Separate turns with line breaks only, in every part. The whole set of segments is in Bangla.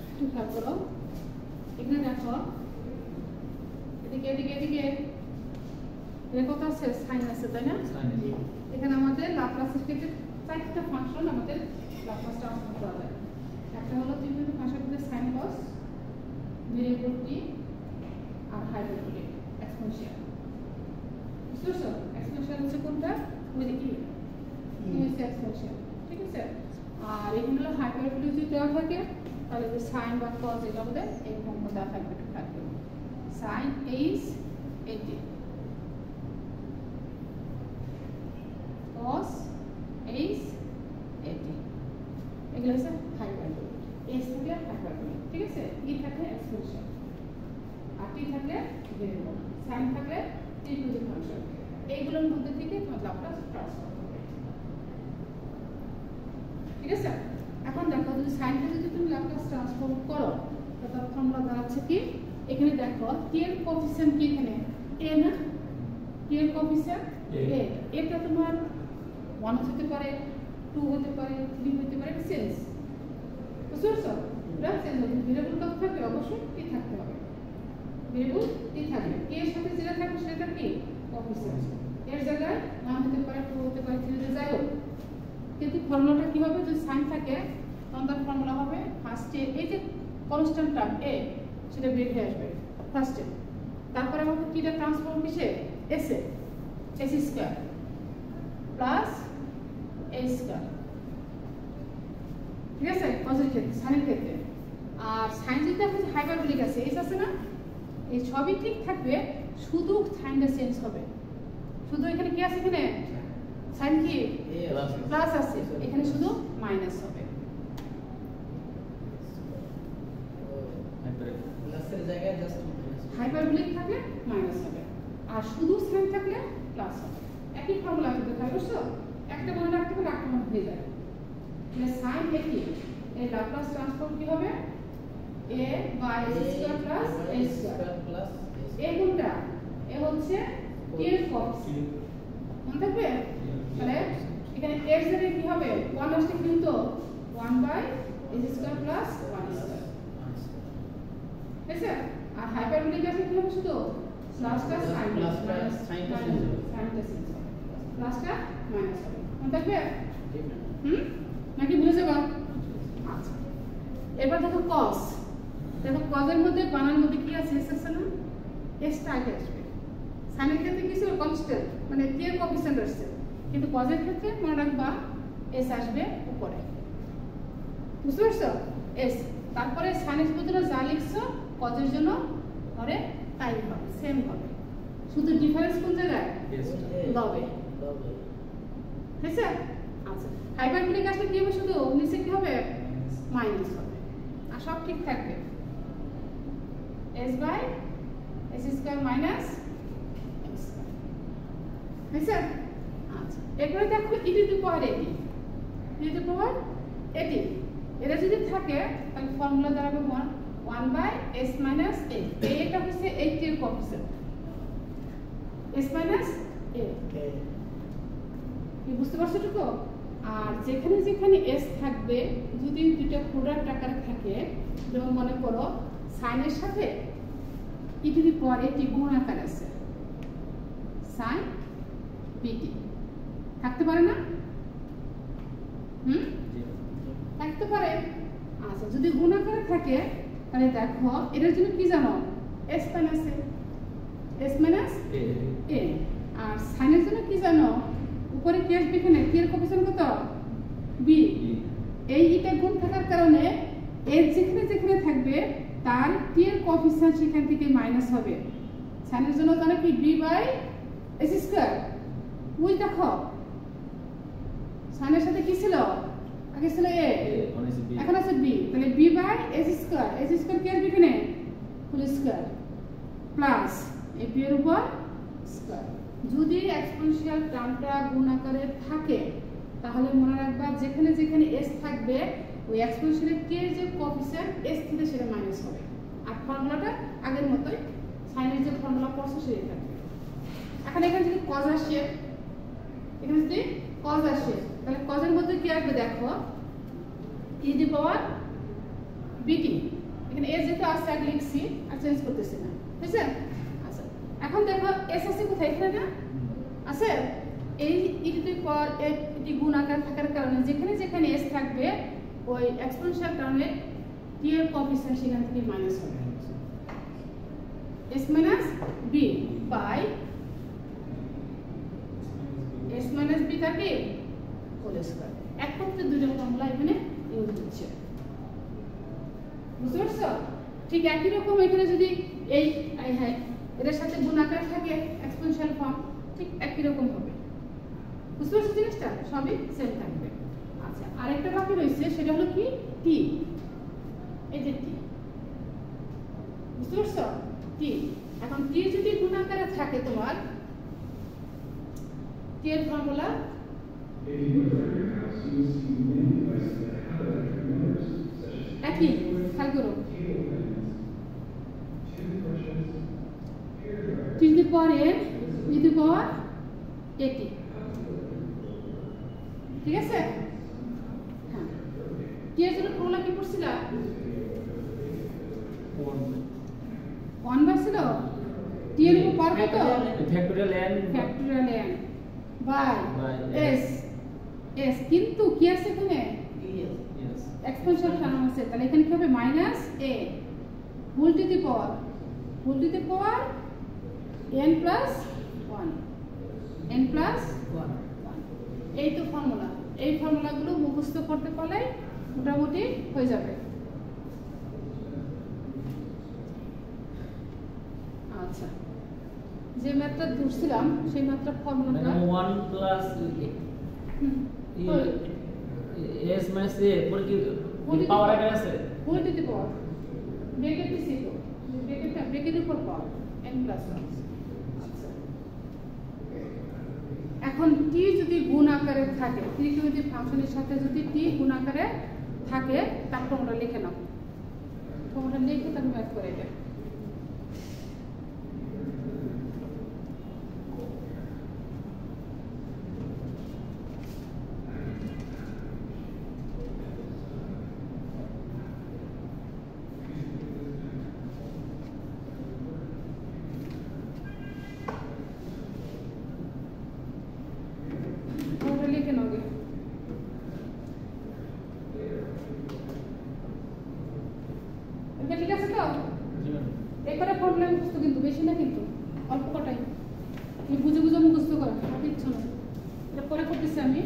একটু খেয়াল করো, এখানে দেখো এদিকে এদিকে এদিকে কত আছে, সাইন আছে তাই না? এখানে আমাদের ল্যাপ্লাসের ক্ষেত্রে চারটা ফাংশন আমাদের ল্যাপ্লাস ট্রান্সফর্ম করা যায়। একটা হলো ত্রিভুজ ফাংশনগুলো সাইন কস, ভেরিয়েবল টি আর হাইপারবোলিক এক্সপোনেনশিয়াল। বুঝছো? এক্সপোনেনশিয়াল হচ্ছে কোনটা? ওই যে কি হচ্ছে এক্সপোনেনশিয়াল, ঠিক আছে? আর এখানে হলো হাইপারবোলিক যদি দেওয়া থাকে তাহলে যে সাইন বা কস এটা আমাদের এরকম দেওয়া থাকবে, সাইন এইচ 80 cos h 80, এগুলো হচ্ছে হাইপারবোলিক। h থাকলে হাইপারবোলিক, ঠিক আছে? e থাকলে এক্সপোনেনশিয়াল, আর t থাকলে ভেরিয়েবল, sin থাকলে ত্রিভুজ ফাংশন। এইগুলোর মধ্যে থেকে তোমার ল্যাপ্লাস ট্রান্সফর্ম হবে, ঠিক আছে? এখন দেখো যদি sin কে যদি তুমি ল্যাপ্লাস ট্রান্সফর্ম করো তাহলে ফর্মুলা দাঁড়াচ্ছে কি? এখানে দেখো t এর কোএফিসিয়েন্ট কি? এখানে a না, t এর কোএফিসিয়েন্ট a, এটা তোমার 1 হতে পারে, 2 হতে পারে, 3 হতে পারে, চেঞ্জ। বুঝছো? এটা চেঞ্জ হবে। ভেরিয়েবল কত থাকবে? অবশ্যই টি থাকতে হবে, ভেরিয়েবল টি থাকবে। কে এর সাথে যেটা থাকবে সেটা কি? কোএফিসিয়েন্ট। এর জায়গায় 1 হতে পারে, 2 হতে পারে, 3 হতে যাই হোক, কিন্তু ফর্মুলাটা কি হবে? যদি সাইন থাকে তখন তার ফর্মুলা হবে ফার্স্টে এই যে কনস্ট্যান্ট টার্ম a সেটা বের হয়ে আসবে ফার্স্টে, তারপরে আমাকে টিটা ট্রান্সফর্ম কিসে? s A, s square plus a square, ঠিক আছে? কজের ক্ষেত্রে, সাইনের ক্ষেত্রে। আর সাইন যেটা আছে হাইপারবোলিক আছে, s আছে না, এই সবই ঠিক থাকবে, শুধু সাইনটা চেঞ্জ হবে। শুধু এখানে কি আছে? এখানে সাইন কি প্লাস আছে, এখানে শুধু মাইনাস হবে।
প্লাসের জায়গায় জাস্ট
হাইপারবোলিক থাকলে মাইনাস হবে, আর শুধু সাইন থাকলে প্লাস হবে। একই ফর্মুলা কিন্তু থাকে, বুঝছো? একটা মনে রাখতে পারলে একটা মনে হয়ে যায়। মানে সাইন একই, এর ল্যাপ্লাস ট্রান্সফর্ম কি হবে? a by s square plus a square
plus
a কোনটা? a হচ্ছে t এর কোএফিসিয়েন্ট, মনে থাকবে? তাহলে এখানে এর জায়গায় কি হবে? 1 আসলে কিন্তু 1 by s square plus 1 square, ঠিক আছে? আর হাইপারবোলিক আছে কি হবে? শুধু প্লাসটা সাইন প্লাস সাইনটা চেঞ্জ হবে, প্লাসটা মাইনাস হবে, মনে থাকবে? নাকি ভুলে যাবা? আচ্ছা, এবার দেখো cos, দেখো cos এর মধ্যে বানার মধ্যে কি আছে? s আছে না, s টা আগে আসবে। সাইনের ক্ষেত্রে কি ছিল? কনস্ট্যান্ট, মানে t এর কোএফিসিয়েন্ট আসছে, কিন্তু cos এর ক্ষেত্রে মনে রাখবা s আসবে উপরে। বুঝতে পারছো? s, তারপরে সাইনের বদলে যা লিখছো cos এর জন্য পরে তাই হবে, সেম হবে, শুধু ডিফারেন্স কোন জায়গায়? লবে, ঠিক আছে? আচ্ছা, হাইপারবোলিক আসলে কি হবে? শুধু নিচে কি হবে? মাইনাস হবে, আর সব ঠিক থাকবে। s by s square minus m square, ঠিক আছে? আচ্ছা, এরপরে দেখো e to the power 80, e to the power 80 এটা যদি থাকে তাহলে ফর্মুলা দাঁড়াবে 1 বাই s মাইনাস a, এটা হচ্ছে 80 এর কোএফিসিয়েন্ট, s মাইনাস a, কি বুঝতে পারছো টুকু? আর যেখানে যেখানে s থাকবে, যদি দুটো প্রোডাক্ট আকারে থাকে, যেমন মনে করো সাইনের সাথে e টু দি পাওয়ার 80 গুণ আকার আছে, sin bt থাকতে পারে না? থাকতে পারে। আচ্ছা, যদি গুণ আকারে থাকে তাহলে দেখো এটার জন্য কি জানো? s minus a, s minus a। আর সাইনের জন্য কি জানো? উপরে কি আসবে? এখানে কি এর কোএফিসিয়েন্ট কত? b। এই এটা গুণ থাকার কারণে এর যেখানে যেখানে থাকবে তার t এর কোএফিসিয়েন্ট সেখান থেকে মাইনাস হবে। সাইনের জন্য তাহলে কি b বাই s স্কয়ার, ওই দেখো সাইনের সাথে কি ছিল? আগে ছিল a, এখন আছে b, তাহলে b by s square, s square কি আসবে এখানে? Whole square plus a b এর উপর স্কয়ার। যদি এক্সপোনেনশিয়াল টার্মটা গুণ আকারে থাকে তাহলে মনে রাখবা যেখানে যেখানে s থাকবে ওই এক্সপোনেনশিয়ালের k এর যে কোএফিসিয়েন্ট s থেকে সেটা মাইনাস হবে, আর ফর্মুলাটা আগের মতোই সাইনের যে ফর্মুলা পড়ছো সেটাই থাকবে। এখন এখানে যদি cos আসে, এখানে যদি cos আসে তাহলে কজের মধ্যে কি আসবে দেখো e to the power bt এখানে s যেটা আছে আগে লিখছি আর চেঞ্জ করতেছি না ঠিক আছে আচ্ছা এখন দেখো s আছে কোথায় এখানে না আছে এই e টু দি পাওয়ার এটি গুণ আকার থাকার কারণে যেখানে যেখানে s থাকবে ওই এক্সপোনেনশিয়াল টার্মে t এর কোএফিসিয়েন্ট সেখান থেকে মাইনাস হবে s minus b by s minus b থাকে হোল স্কয়ার একমাত্র দুইটা ফর্মুলা এখানে ইউজ হচ্ছে বুঝতে পারছো ঠিক একই রকম এখানে যদি এই হ্যাঁ এর সাথে গুণ আকার থাকে এক্সপোনেনশিয়াল ফর্ম ঠিক একই রকম হবে বুঝতে পারছো জিনিসটা সবই সেম থাকবে আচ্ছা আরেকটা বাকি রয়েছে সেটা হলো কি t এই যে t বুঝতে পারছো t এখন t যদি গুণ আকারে থাকে তোমার t এর ফর্মুলা একই খেয়াল করো t to the power n e to the power at ঠিক আছে হ্যাঁ t এর জন্য ফর্মুলা কি পড়ছিলা 1 বাসছিল t এর উপর পার কত
factorial n
by s s কিন্তু কি আছে এখানে এক্সপোনেনশিয়াল টার্ম আছে তাহলে এখানে কি হবে minus a whole to the power n plus 1 এই তো ফর্মুলা এই ফর্মুলাগুলো মুখস্থ করতে পারলে মোটামুটি হয়ে যাবে আচ্ছা যে ম্যাথটা ধরছিলাম সেই ম্যাথটার ফর্মুলাটা
1 প্লাস s minus a পরে কি পাওয়ার আগে আছে
whole to the power bracket দিছি তো ব্র্যাকেটের উপর পাওয়ার n প্লাস 1 আচ্ছা এখন t যদি গুণ আকারে থাকে ত্রিকোণমিতিক ফাংশনের সাথে যদি t গুণ আকারে থাকে তারপর আমরা লিখে নাও তোমরা লিখে তারপর ম্যাথ করে এটা লিখে নাও ঠিক আছে তো এবারে ফর্মুলা মুখস্থ কিন্তু বেশি না কিন্তু অল্প কটাই তুমি বুঝে বুঝে মুখস্থ করো কিচ্ছু না এটা পরে করতেছি আমি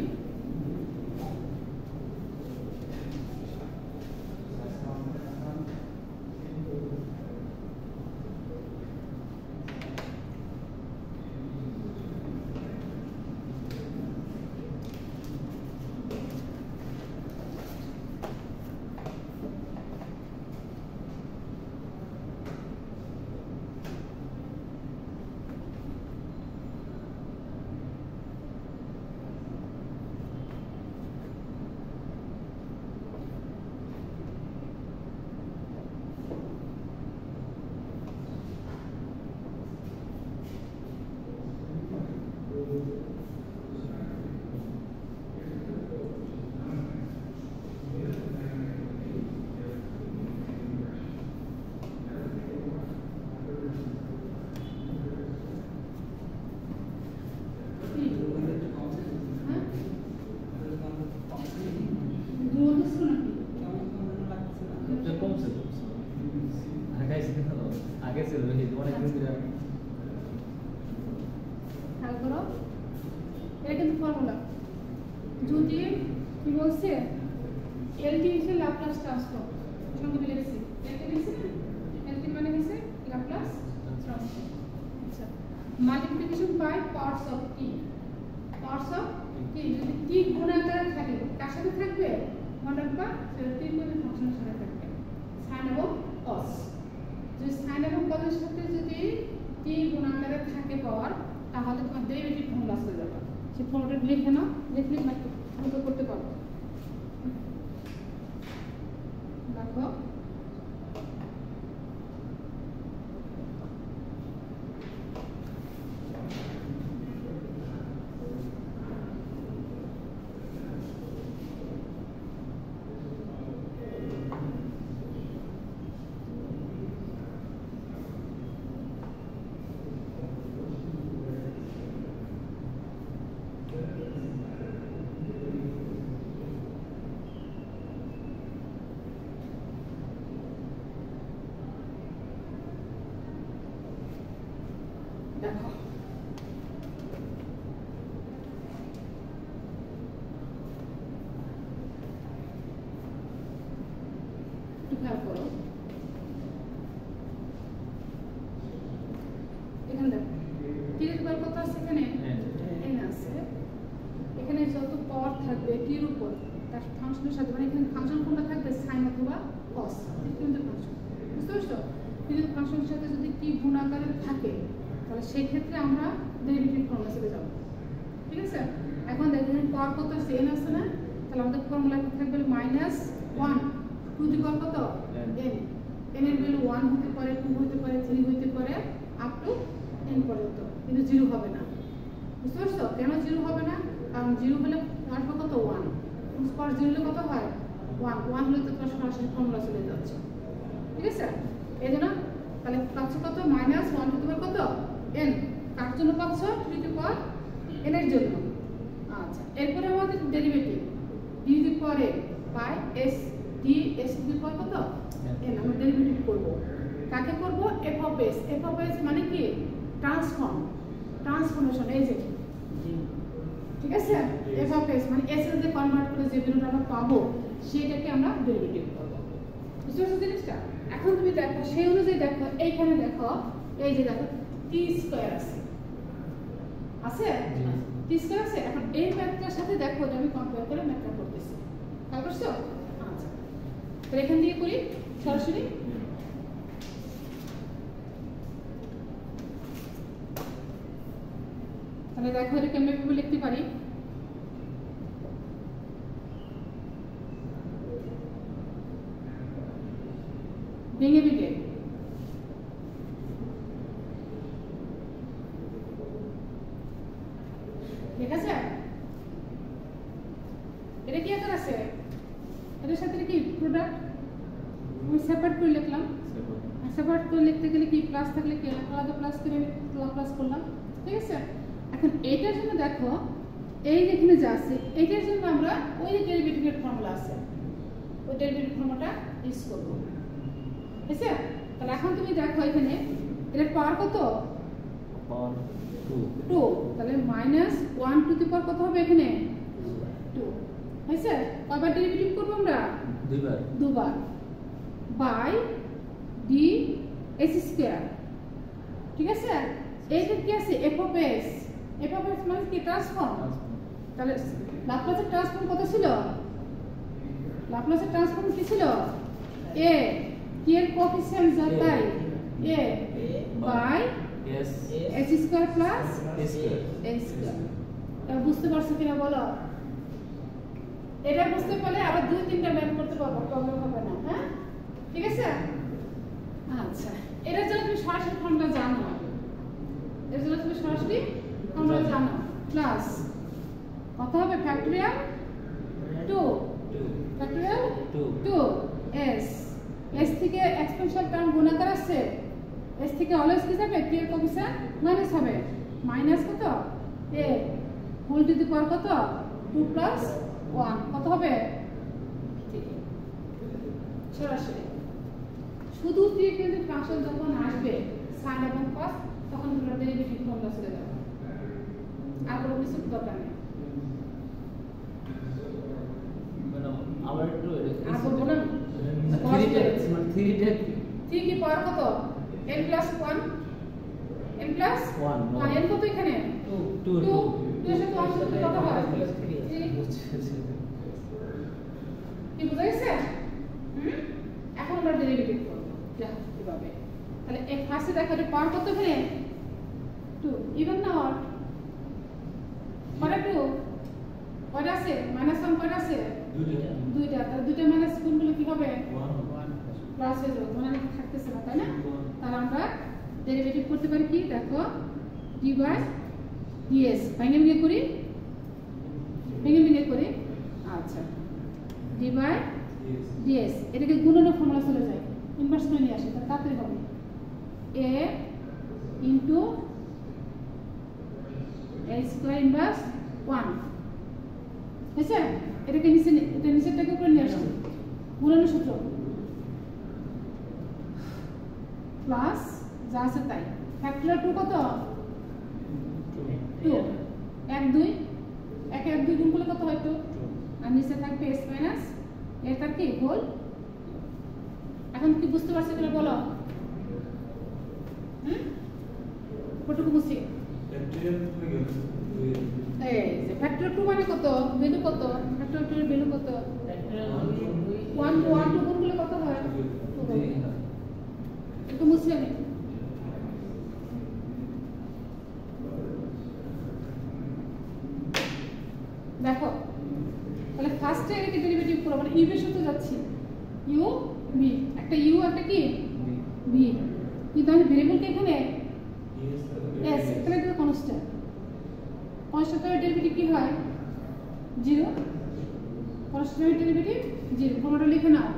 যদি কি বলছে এলটি হচ্ছে ল্যাপ্লাস ট্রান্সফর্ম সংক্ষেপে লিখছি এলটি লিখছি এলটি মানে হচ্ছে ল্যাপ্লাস ট্রান্সফর্ম আচ্ছা মাল্টিপ্লিকেশন বাই পার্টস অফ টি যদি টি গুণ আকারে থাকে কার সাথে থাকবে মডেল বা ত্রিকোণমিতিক ফাংশনের সাথে থাকবে সাইন এবং কস যদি সাইন এবং কসের সাথে যদি টি গুণ আকারে থাকে পাওয়ার তাহলে তোমার ডেরিভেটিভ ফর্মুলা চলে যাবে সেই ফর্মুলাটা লিখে নাও লিখলে মতো করতে পারবো দেখো দেখো একটু খেয়াল করো, এখানে দেখো টির পাওয়ার কত আছে, এখানে n আছে, এখানে যত পাওয়ার থাকবে টির উপর তার ফাংশনের সাথে, মানে এখানে ফাংশন কোনটা থাকবে, সাইন অথবা কস, কিন্তু ফাংশন, বুঝতে পারছো? কিন্তু ফাংশনের সাথে যদি টি গুণ আকারে থাকে তাহলে সেই ক্ষেত্রে আমরা ডেরিভেটিভ ফর্মুলা চলে যাব, ঠিক আছে? এখন দেখুন পাওয়ার কত আছে, n আছে না, তাহলে আমাদের ফর্মুলা থাকবে -1 টু দি পাওয়ার কত, n এর ভ্যালু 1 হতে পারে, 2 হতে পারে, 3 হতে পারে, আপ টু n পর্যন্ত, কিন্তু 0 হবে না, বুঝতে পারছো? কেন 0 হবে না? কারণ 0 হলে আসবে কত, 1, পর 0 হলে কত হয়, 1 হলে তো সরাসরি ফর্মুলা চলে যাচ্ছে, ঠিক আছে? এই জন্য তাহলে পাচ্ছ কত, -1 টু দি পাওয়ার কত, n, কার জন্য পাচ্ছ, টু দি পাওয়ার n এর জন্য। আচ্ছা, এরপরে আমাদের derivative d to the power n by s d s to the power কত, n, আমরা ডেরিভেটিভ করব। কাকে করব, f of s, f of s মানে কি, ট্রান্সফরমেশন, এই যে, ঠিক আছে? f অফ s মানে s এর যে কনভার্ট করে যে ভ্যালুটা আমরা পাবো সেটাকে আমরা ডেরিভেটিভ করব, বুঝতে পারছো জিনিসটা? এখন তুমি দেখো সেই অনুযায়ী দেখো, এইখানে দেখো, এই যে দেখো টি স্কয়ার আছে, আছে টি স্কয়ার আছে। এখন এই ম্যাথটার সাথে দেখো যে আমি কম্পেয়ার করে ম্যাথটা করতেছি, খেয়াল করছো? আচ্ছা, তাহলে এখান থেকে করি সরাসরি। তাহলে দেখো এটা কেমনে ভাবে লিখতে পারি, ভেঙে ভেঙে, ঠিক আছে? এটা কি আকার আছে, এটার সাথে কি প্রোডাক্ট, আমি সেপারেট করে লিখলাম, সেপারেট করে লিখতে গেলে কি প্লাস থাকলে কি আলাদা প্লাস করে প্লাস করলাম, ঠিক আছে? এখন এইটার জন্য দেখো এই যেখানে যা আছে এইটার জন্য আমরা ওই যে ডেরিভেটিভের ফর্মুলা আছে, ওই ডেরিভেটিভ ফর্মুলাটা ইউজ করব, ঠিক আছে? তাহলে এখন তুমি দেখো এখানে এর পাওয়ার কত,
পাওয়ার
2, তাহলে -1 টু দি পাওয়ার কত হবে, এখানে 2, হয়েছে? কয়বার ডেরিভেটিভ করব আমরা, দুবার, বাই ডি s স্কয়ার, ঠিক আছে? এইটা কি আছে, f of s, f of s মানে কি, ট্রান্সফর্ম। তাহলে ল্যাপ্লাসের ট্রান্সফর্ম কত ছিল, ল্যাপ্লাসের ট্রান্সফর্ম কি ছিল, a, কি এর কোএফিসিয়েন্ট যা তাই, a by s square plus a square. এটা বুঝতে পারছো কিনা বলো? এটা বুঝতে পারলে আবার 2-3টা ম্যাথ করতে পারবো, প্রবলেম হবে না, হ্যাঁ, ঠিক আছে? আচ্ছা, এটা জন্য তুমি সরাসরি ফর্মুলা জানো, এর জন্য তুমি সরাসরি ফর্মুলা জানো, প্লাস কত হবে, ফ্যাক্টরিয়াল 2 s, s থেকে এক্সপোনেনশিয়াল টার্ম গুণাকার আছে, s থেকে অলওয়েজ কি যাবে, কি এর কোএফিসিয়েন্ট মাইনাস হবে, মাইনাস কত, a whole to the power কত, 2 প্লাস 1 কত হবে, সরাসরি শুধু ট্রিটমেন্টের ফাংশন যখন আসবে সাইন এবং কস তখন তোমরা ডেরিভেটিভ ফর্মুলা চলে যাবে, আর কোনো কিছু দরকার নেই।
আবার একটু
আর বলবো না, 3 কি পাওয়ার কত, n plus 1, n plus 1, n কত এখানে 2 এর সাথে 1 সাথে কত হয়, কি বুঝা গেছে? এখন আমরা ডেরিভেটিভ করব, যা কিভাবে, তাহলে এক ফার্স্টে দেখো এটা পাওয়ার কত এখানে 2, ইভেন না অড, কয়টা 2, কয়টা আছে, -1 কয়টা আছে, দুইটা, তাহলে দুইটা মাইনাস গুণ করলে কি হবে, 1 প্লাস হয়ে যাবে, মানে থাকতেছে না, তাই না? তাহলে আমরা ডেরিভেটিভ করতে পারি কি, দেখো d বাই ds, ভেঙে ভেঙে করি, আচ্ছা, d বাই ds, এটাকে গুণনের ফর্মুলা চলে যায়, ইনভার্স করে নিয়ে আসে, তাহলে তাড়াতাড়ি হবে, a into a square inverse 1, হয়েছে? এটাকে নিচে, এটা নিচেরটাকে উপরে নিয়ে আসছে, গুণনের সূত্র, প্লাস যা আছে তাই, ফ্যাক্টরিয়াল 2 কত, 2 1 2 1 1 2 গুণ করলে কত হয় 2 আর নিচে থাকবে s মাইনাস এটা কি হোল। এখন কি বুঝতে পারছো কিনা বলো? কতটুকু বুঝছি? এই যে ফ্যাক্টর 2 মানে কত? ভ্যালু কত? ফ্যাক্টর 2 এর ভ্যালু কত? 1 2 1 2 গুণ করলে কত হয়? 2 একটু মুছে আমি। দেখো তাহলে ফার্স্টে এটাকে ডেরিভেটিভ করব, মানে ইউ এর সাথে যাচ্ছি, ইউ ভি, একটা ইউ একটা কি ভি, কিন্তু আমি ভেরিয়েবলকে এখানে এস এখানে একটা কনস্ট্যান্ট, কনস্ট্যান্টের ডেরিভেটিভ কি হয় 0, কনস্ট্যান্টের ডেরিভেটিভ 0, পুরোটা লিখে নাও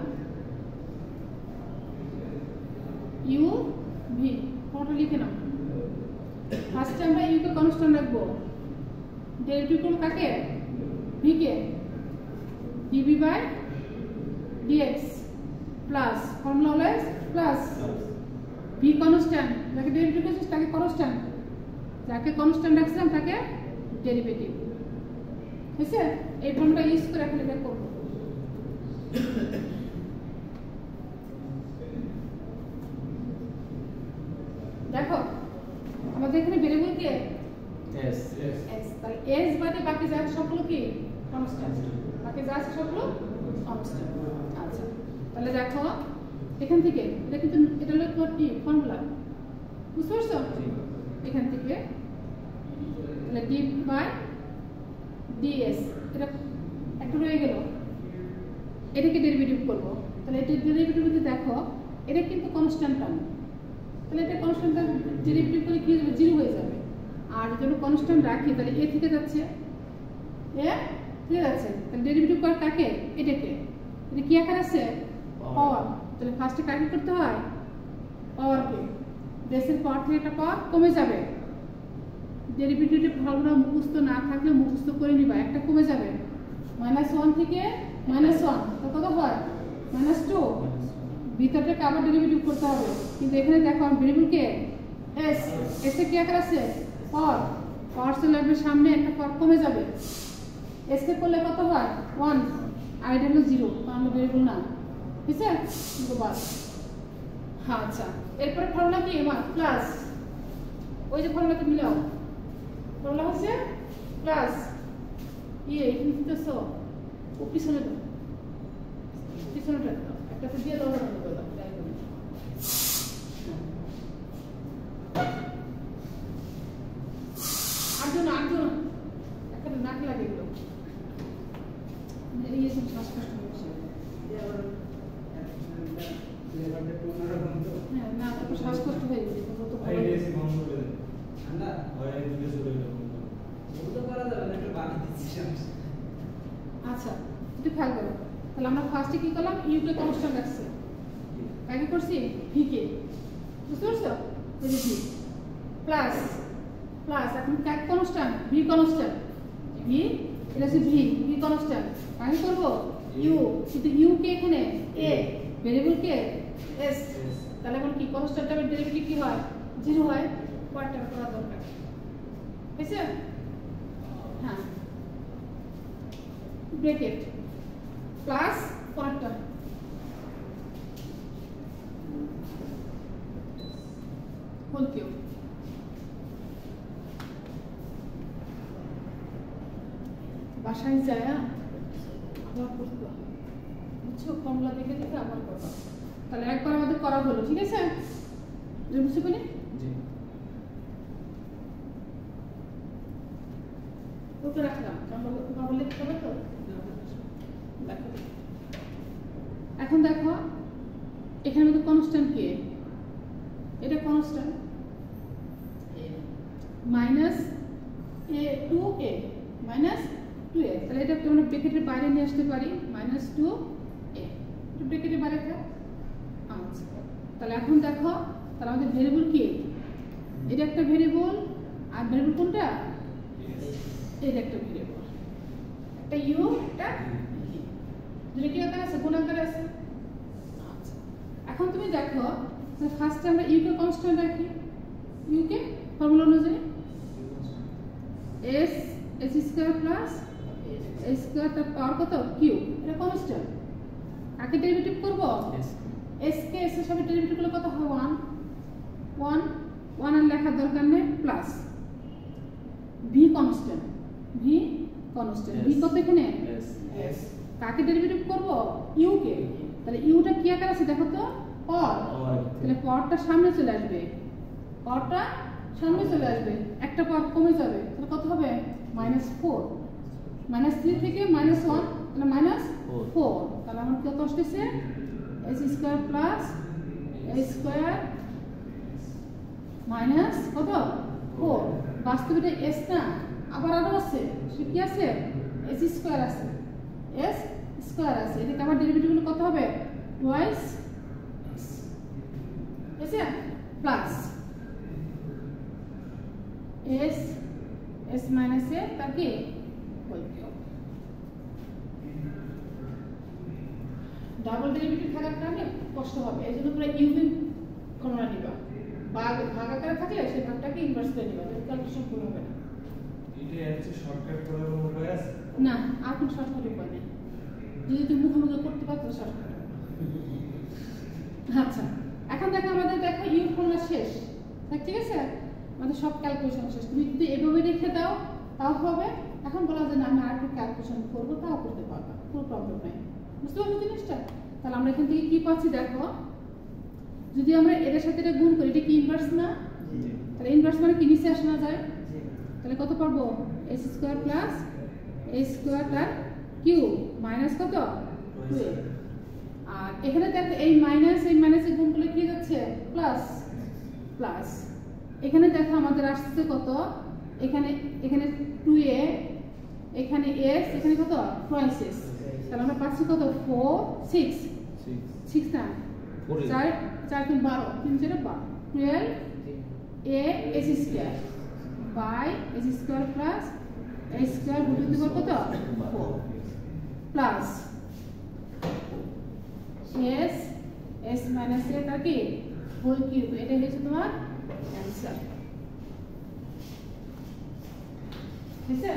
ইউ ভি, পুরোটা লিখে নাও। ফার্স্টে আমরা ইউ কে কনস্ট্যান্ট রাখবো, ডেরিভেটিভ করব কাকে? V K, dv by dx plus formula হলো প্লাস v কনস্ট্যান্ট, যাকে ডেরিভেটিভ করছিস তাকে কনস্ট্যান্ট, যাকে কনস্ট্যান্ট রাখছিলাম তাকে ডেরিভেটিভ। বুঝছে? এই ফর্মুলা ইউজ করে এখন এটা করব। দেখো আমাদের এখানে ভেরিয়েবল কে
s
s, তাহলে s বাদে বাকি যা সবগুলো কি কনস্ট্যান্ট, বাকি যা আছে সবগুলো কনস্ট্যান্ট। আচ্ছা তাহলে দেখো এখান থেকে এটা কিন্তু এটা হলো তোমার কি ফর্মুলা, বুঝতে পারছো? এখান থেকে তাহলে d বাই ds এটা একটা রয়ে গেল, এটাকে ডেরিভেটিভ করব। তাহলে এটা ডেরিভেটিভ যদি দেখো এটা কিন্তু কনস্ট্যান্ট টার্ম, তাহলে এটা কনস্ট্যান্ট ডেরিভেটিভ করে কি হবে 0 হয়ে যাবে। আর যদি কনস্ট্যান্ট রাখি তাহলে a থেকে যাচ্ছে এ ঠিক আছে, তাহলে ডেরিভেটিভ কর কাকে? এটাকে, এটা কি আকার আছে পাওয়ার, তাহলে ফার্স্টে কাকে করতে হয় পাওয়ার কে, বেসের পাওয়ার থেকে একটা পাওয়ার কমে যাবে, ডেরিভেটিভের ফর্মুলা মুখস্থ না থাকলে মুখস্থ করে নিবা, একটা কমে যাবে -1 থেকে -1 তো কত হয় -2, ভিতরটাকে আবার ডেরিভেটিভ করতে হবে, কিন্তু এখানে দেখো ভেরিয়েবল কে s, s এর কি আকার আছে পাওয়ার, পাওয়ার চলে আসবে সামনে, একটা পাওয়ার কমে যাবে, s কে করলে কত হয় 1 আর এটা হলো 0, কারণ ভেরিয়েবল না, ঠিক আছে দুবার। আচ্ছা এরপরে ফর্মুলা কি আমার প্লাস, ওই যে ফর্মুলাতে মিলাও, ফর্মুলা হচ্ছে প্লাস ইয়ে কিন্তু সো ও পিছনে দাও, পিছনে দাও, একটাতে দিয়ে দাও না দাও তাই করো। আটজন একটা নাক লাগে এগুলো, এই সব শ্বাসকষ্ট হচ্ছে। হ্যাঁ না তো শ্বাসকষ্ট হয়ে গেছে তো ভালো এসে বন্ধ করে দেন ঠান্ডা হয় ভিডিও শুরু হলো ও তো করা যাবে না, একটু বাকি দিচ্ছি। আচ্ছা একটু খেয়াল করো, তাহলে আমরা ফার্স্টে কি করলাম ইউ কে কনস্ট্যান্ট রাখছি, আগে করছি ভি কে, বুঝতে পারছো? এই যে ভি প্লাস প্লাস এখন কাক কনস্ট্যান্ট ভি কনস্ট্যান্ট, ভি এটা হচ্ছে ভি, ভি কনস্ট্যান্ট আগে করব ইউ, কিন্তু ইউ কে এখানে এ, ভেরিয়েবল কে এস, তাহলে এখন কি কনস্ট্যান্টের ডেরিভেটিভ কি হয় 0 হয়, কোয়ার্টার করা দরকার, ঠিক আছে? হ্যাঁ bracket plus quarter whole cube, বাসায় যায় আবার করতে হবে, বুঝছো? ফর্মুলা দেখে দেখে আবার করবা, তাহলে একবার আমাদের করা হলো, ঠিক আছে? বুঝতে পারি ওকে রাখলাম, আমরা লিখতে হবে তো। দেখো এখন দেখো এখানে মধ্যে কনস্ট্যান্ট কে, এটা constant minus a to a minus 2a, তাহলে এটা আমরা ব্র্যাকেটের বাইরে নিয়ে আসতে পারি -2a, এটা ব্র্যাকেটের বাইরে থাক। আচ্ছা তাহলে এখন দেখো তাহলে আমাদের ভেরিয়েবল কি, এটা একটা ভেরিয়েবল, আর ভেরিয়েবল কোনটা এটা একটা ভেরিয়েবল, একটা ইউ একটা ভি, দুটো কি আকারে আছে গুণাকারে আছে। আচ্ছা এখন তুমি দেখো ফার্স্টে আমরা ইউ কে কনস্ট্যান্ট রাখি, ইউ কে ফর্মুলা অনুযায়ী এস এস স্কয়ার প্লাস এ স্কয়ার তার পাওয়ার কত কিউ, এটা কনস্ট্যান্ট। কাকে ডেরিভেটিভ করব? এস কে এস এর সাথে ডেরিভেটিভ করলে কত হয় 1 1 1 আর লেখার দরকার নেই, plus V constant, V constant, V কত এখানে এস। কাকে ডেরিভেটিভ করব? ইউ কে। তাহলে ইউটা কি আকার আছে দেখো তো, পাওয়ার। তাহলে পাওয়ারটা সামনে চলে আসবে, পাওয়ারটা সামনে চলে আসবে, একটা পাওয়ার কমে যাবে, তাহলে কত হবে -4, -3 থেকে -1 তাহলে -4। তাহলে আমার কত আসছে এস স্কয়ার প্লাস এ স্কয়ার মাইনাস কত 4। বাস্তবে এটা এস না, আবার আরো আছে, সে কি আছে এস স্কয়ার আছে, এস স্কয়ার আছে। এটাকে আবার ডেরিভেটিভ গুলো কত হবে টুয়াইস এসে প্লাস এস এস মাইনাস এ তার কি ডাবল ডেরিভেটিভ থাকার কারণে কষ্ট হবে, এই জন্য পুরো ইউবি কমন নিবা, ভাগ আকারে থাকলে সেই ভাগটাকে ইনভার্স করে নিবা, ক্যালকুলেশন পুরো হবে না।
এটা হচ্ছে শর্টকাট করার উপায় আছে
না, আর কোন শর্টকাট উপায় নেই, যদি তুমি মুখোমুখি করতে পারো তো শর্টকাট। আচ্ছা, এখন দেখো আমাদের দেখো ইউ ফর্মুলা শেষ, ঠিক আছে, আমাদের সব ক্যালকুলেশন শেষ। তুমি যদি এভাবে রেখে দাও তাও হবে, এখন বলা যায় না আমি আর একটু ক্যালকুলেশন করবো, তাও করতে পারবা, কোনো প্রবলেম নাই। বুঝতে পারছো জিনিসটা? তাহলে আমরা এখান থেকে কি পাচ্ছি দেখো, যদি আমরা এর সাথে এটা গুণ করি, এটা কি ইনভার্স না? তাহলে ইনভার্স মানে কি নিচে আসা যায়, তাহলে কত পারবো এস স্কয়ার প্লাস এ স্কয়ার তার কিউ মাইনাস কত 2। আর এখানে দেখো এই মাইনাসে গুণ করলে কি যাচ্ছে প্লাস প্লাস। এখানে দেখো আমাদের আসছে কত, এখানে 2a, এখানে s, এখানে কত টুয়াইস s। তাহলে আমরা পাচ্ছি কত 4 6 6 না 4 4 3 12 3 0 12 12 a s square by s square plus a square গুণ দিব কত 4 plus s s minus a তা কি হোল কিউব। এটা হচ্ছে তোমার অ্যানসার, ঠিক আছে?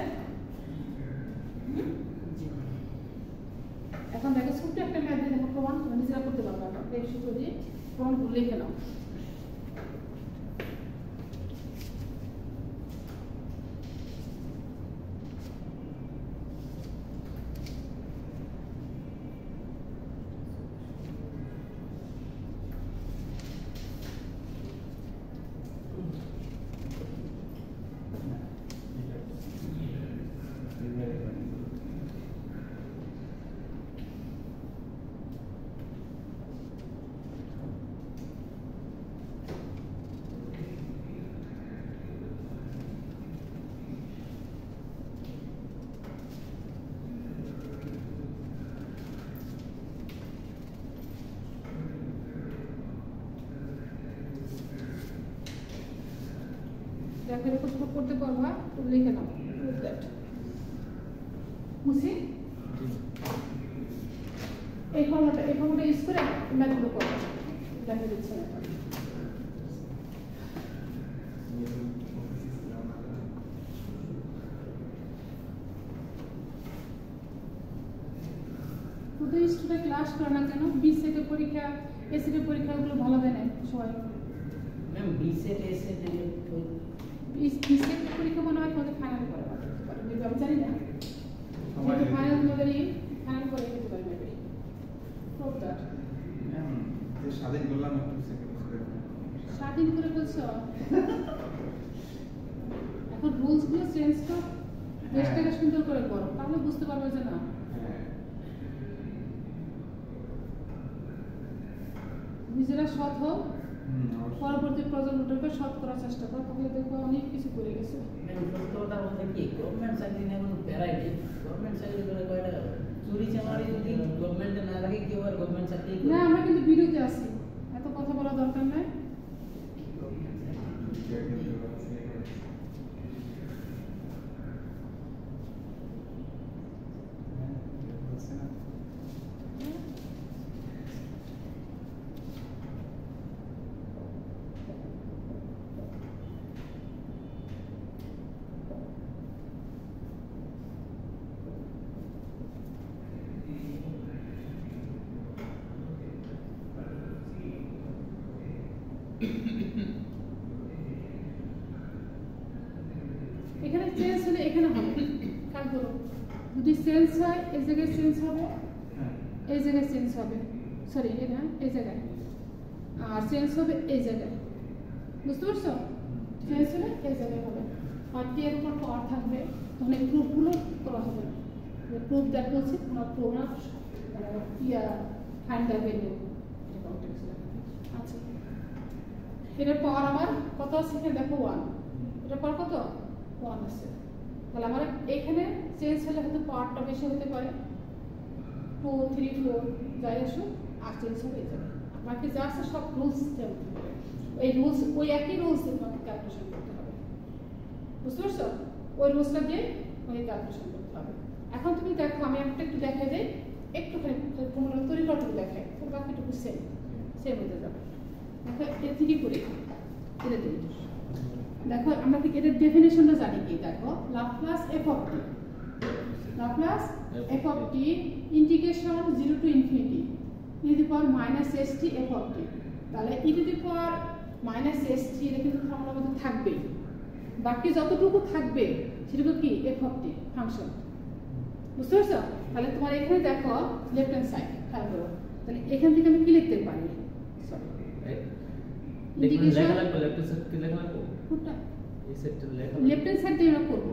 এখন দেখো ছোট্ট একটা ম্যাথ দিয়ে দেখো প্রমাণ তুমি নিজেরা করতে পারবে না, এই সূত্র দিয়ে প্রমাণগুলো লিখে নাও। এখানে কোথাও করতে পারবা, তুমি লিখে নাও দ্যাট। মুসি এই ফর্মুলাটা ইউজ করে ম্যাথগুলো করো, দেখা দিচ্ছে না। তোদের স্টুডেন্ট ক্লাস করে না কেন? বি সেটের পরীক্ষা এ সেটের পরীক্ষাগুলো ভালো দেয় না সবাই।
ম্যাম বি সেট এ সেট
বি সেটের পরীক্ষা মনে হয় তোমাদের ফাইনাল করে আমি জানি না, ফাইনাল তোমাদেরই ফাইনাল করে দিতে পারি মেবি প্রব দ্যাট।
স্বাধীন করলাম একটু সেকেন্ড
স্বাধীন করে বলছো, এখন রুলস গুলো চেঞ্জ তো দেশটাকে সুন্দর করে করো, তাহলে বুঝতে পারবে যে না নিজেরা সৎ হোক, পরবর্তী প্রজন্মটাকে সৎ করার চেষ্টা করো, তাহলে দেখো অনেক কিছু করে গেছে।
সত্যতা বলতে কি গভর্নমেন্ট চাকরি নিয়ে কোনো প্যারাই নেই। গভর্নমেন্ট চাকরি করে কয়টা চুরি চামারি যদি গভর্নমেন্টে না রাখে কেউ আর গভর্নমেন্ট চাকরি
না, আমরা কিন্তু বিরুদ্ধে আছি, এত কথা বলা দরকার নাই। এখানে চেঞ্জ হলে এখানে হবে খেয়াল করো যদি চেঞ্জ হয় এই জায়গায় চেঞ্জ হবে এই জায়গায় চেঞ্জ হবে সরি এটা এই জায়গায় আর চেঞ্জ হবে এই জায়গায় বুঝতে পারছো চেঞ্জ হলে এই জায়গায় হবে আর টি এর উপর পাওয়ার থাকবে তখন এই প্রুফগুলো করা হবে প্রুফ দ্যাট বলছি কোনো program yeah find the value আচ্ছা এটার পাওয়ার আমার কত আছে এখানে দেখো 1 এটার পাওয়ার কত 1 আছে তাহলে আমার এখানে চেঞ্জ হলে হয়তো পাওয়ারটা বেশি হতে পারে 2 3 4 যাই আসুক আর চেঞ্জ হবে এই জায়গায় বাকি যা আছে সব রুলস চেঞ্জ হবে এই রুলস ওই একই রুলস তোমাকে ক্যালকুলেশন করতে হবে বুঝতে পারছো ওই রুলসটা দিয়ে ওই ক্যালকুলেশন করতে হবে এখন তুমি দেখো আমি একটু দেখাই দেই একটুখানি তোমরা তরিকাটুকু দেখাই তো বাকিটুকু সেম হতে যাবে দেখো এটা থেকে করি এটা দিই দেখো আমরা কি এটার ডেফিনিশনটা জানি কি দেখো Laplace F of T Laplace F of T integration 0 to infinity e to the power minus S T F of T তাহলে e to the power minus S T এটা কিন্তু ফর্মুলার মধ্যে থাকবেই বাকি যতটুকু থাকবে সেটুকু কি এফ অফ টি ফাংশন বুঝতে পারছো তাহলে তোমার এখানে দেখো লেফট হ্যান্ড সাইড খেয়াল করো তাহলে এখান থেকে আমি কি লিখতে পারি সরি ইন্টিগ্রেশন
লেফট সাইড কি লেখা লাগবে
কোনটা
এই সেটটা লেখা
লেফট হ্যান্ড সাইড দিয়ে আমরা করব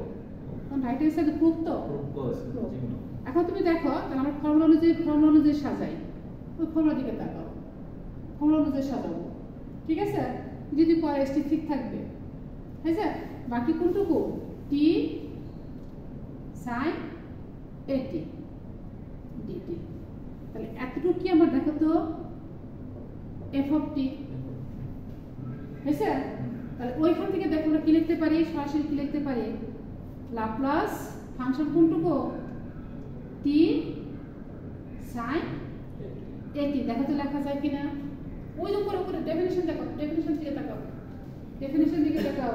কারণ রাইট হ্যান্ড সাইডে প্রুফ তো এখন তুমি দেখো তাহলে আমরা ফর্মুলা অনুযায়ী সাজাই ওই ফর্মুলা দিকে তাকাও ফর্মুলা অনুযায়ী সাজাবো ঠিক আছে যদি পরে এসটি ঠিক থাকবে ঠিক আছে বাকি কোনটুকু টি সাইন এটি ডিটি তাহলে এতটুকু কি আমার দেখো তো এফ অফ টি হয়েছে তাহলে ওইখান থেকে দেখো আমরা কি লিখতে পারি সরাসরি কি লিখতে পারি লাপ্লাস ফাংশন কোনটুকু টি সাইন এটি দেখো তো লেখা যায় কিনা ওই উপরে ডেফিনিশন দেখো ডেফিনিশন দিকে তাকাও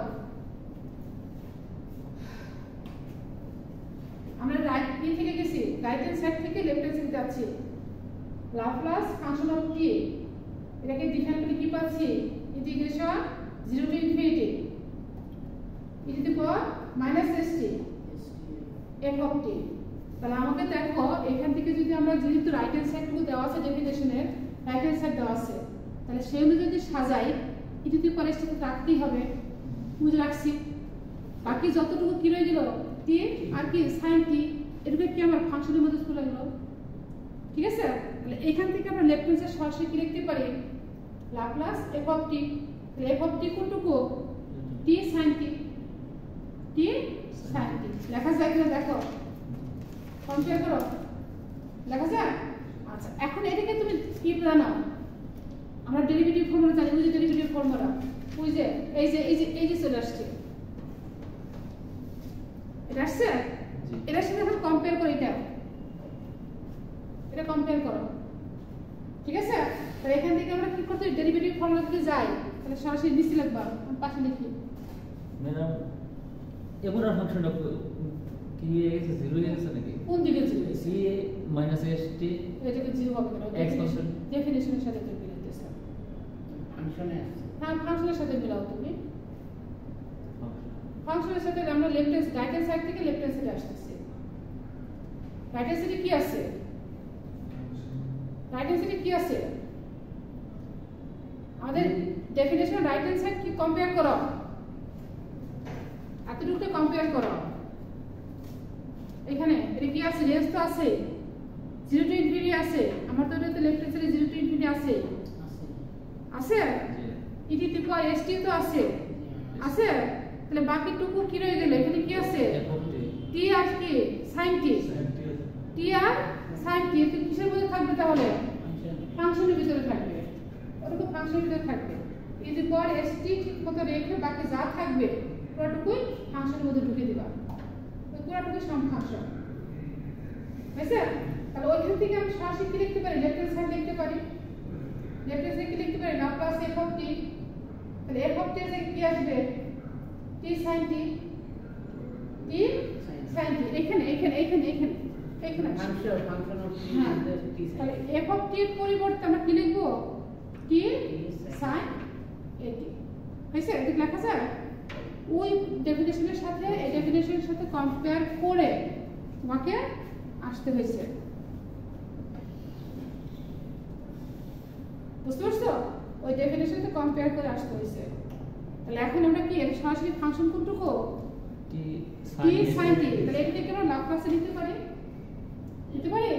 আমরা রাইট কি থেকে গেছি রাইট হ্যান্ড সাইড থেকে লেফট হ্যান্ড সাইড যাচ্ছি লাপ্লাস ফাংশন অফ টি এটাকে ডিফাইন করে কি পাচ্ছি integration 0 to infinity e to the power minus st f of t তাহলে আমাকে দেখো এখান থেকে যদি আমরা যেহেতু রাইট হ্যান্ড সাইডটুকু দেওয়া আছে ডেফিনেশনের রাইট হ্যান্ড সাইড দেওয়া আছে তাহলে সেই অনুযায়ী যদি সাজাই ই টু দি পাওয়ার st রাখতেই হবে বুঝে রাখছি বাকি যতটুকু কি রয়ে গেল t আর কি sin t এটুকু কি আমার ফাংশনের মধ্যে চলে গেল ঠিক আছে তাহলে এখান থেকে আমরা লেফট হ্যান্ড সাইড সরাসরি কি লিখতে পারি লাপ্লাস f অফ t তাহলে f of t কোনটুকু t sin t sin t লেখা যায় কিনা দেখো কম্পেয়ার করো লেখা যায় আচ্ছা এখন এটাকে তুমি কি জানো আমরা ডেরিভেটিভ ফর্মুলা জানি ওই যে ডেরিভেটিভ ফর্মুলা ওই যে এই যে চলে আসছে এটা আসছে এটার সাথে এখন কম্পেয়ার করো এটা কম্পেয়ার করো ঠিক আছে তাহলে এখান থেকে আমরা কি করতে ডেরিভেটিভ ফর্মুলা থেকে যাই তাহলে সরাসরি নিচে লিখবা আমি পাশে লিখি
ম্যাডাম এবারে ফাংশনটা কি হয়ে গেছে 0 হয়ে গেছে নাকি
কোন দিকে ছিল
c মাইনাস st
এটাকে 0 হবে না
x ফাংশন
ডেফিনিশনের সাথে তুমি মিলাতেছ
ফাংশনে আছে
হ্যাঁ ফাংশনের সাথে মিলাও তুমি ফাংশনের সাথে আমরা left hand right hand side থেকে লেফট হ্যান্ড সাইডে আসতেছি রাইট হ্যান্ড সাইডে কি আছে রাইট হ্যান্ড সাইডে কি আছে আমাদের ডেফিনিশন রাইট হ্যান্ড সাইড কি কম্পেয়ার করো এতটুকুতে কম্পেয়ার করো এখানে এটা কি আছে রেঞ্জ তো আছে 0 টু ইনফিনিটি আছে আমার তো এটাতে লেফট হ্যান্ড সাইডে 0 টু ইনফিনিটি আছে আছে ই টু দি পাওয়ার st তো আছে আছে তাহলে বাকিটুকু কি রয়ে গেল এখানে কি আছে t আর কি sin t t আর sin t এটা কিসের মধ্যে থাকবে তাহলে ফাংশনের ভিতরে থাকবে ওরকম ফাংশনের ভিতরে থাকবে ই টু দি পাওয়ার st ঠিক মতো রেখে বাকি যা থাকবে পুরোটুকুই ফাংশনের মধ্যে ঢুকিয়ে দিবা ওই পুরোটুকু সম ফাংশন বুঝছো তাহলে ওইখান থেকে আমি সরাসরি কি লিখতে পারি লেফট হ্যান্ড সাইড লিখতে পারি লেফট হ্যান্ড সাইড কি লিখতে পারি লাপ্লাস f অফ t তাহলে f অফ t এর কি আসবে t sin t sin t এখানে
ফাংশন অফ t
তাহলে f অফ t এর পরিবর্তে আমরা কি লিখব t sin এটি হয়েছে, এটি লেখা যায় ওই ডেফিনেশনের সাথে এই ডেফিনেশনের সাথে কম্পেয়ার করে তোমাকে আসতে হয়েছে। বুঝতে পারছো? ওই ডেফিনেশনের সাথে কম্পেয়ার করে আসতে হয়েছে। তাহলে এখন আমরা কি সরাসরি ফাংশন কোনটুকু
টি
টি sin t, তাহলে এটাকে আমরা লাপ্লাসে নিতে পারি, নিতে পারি।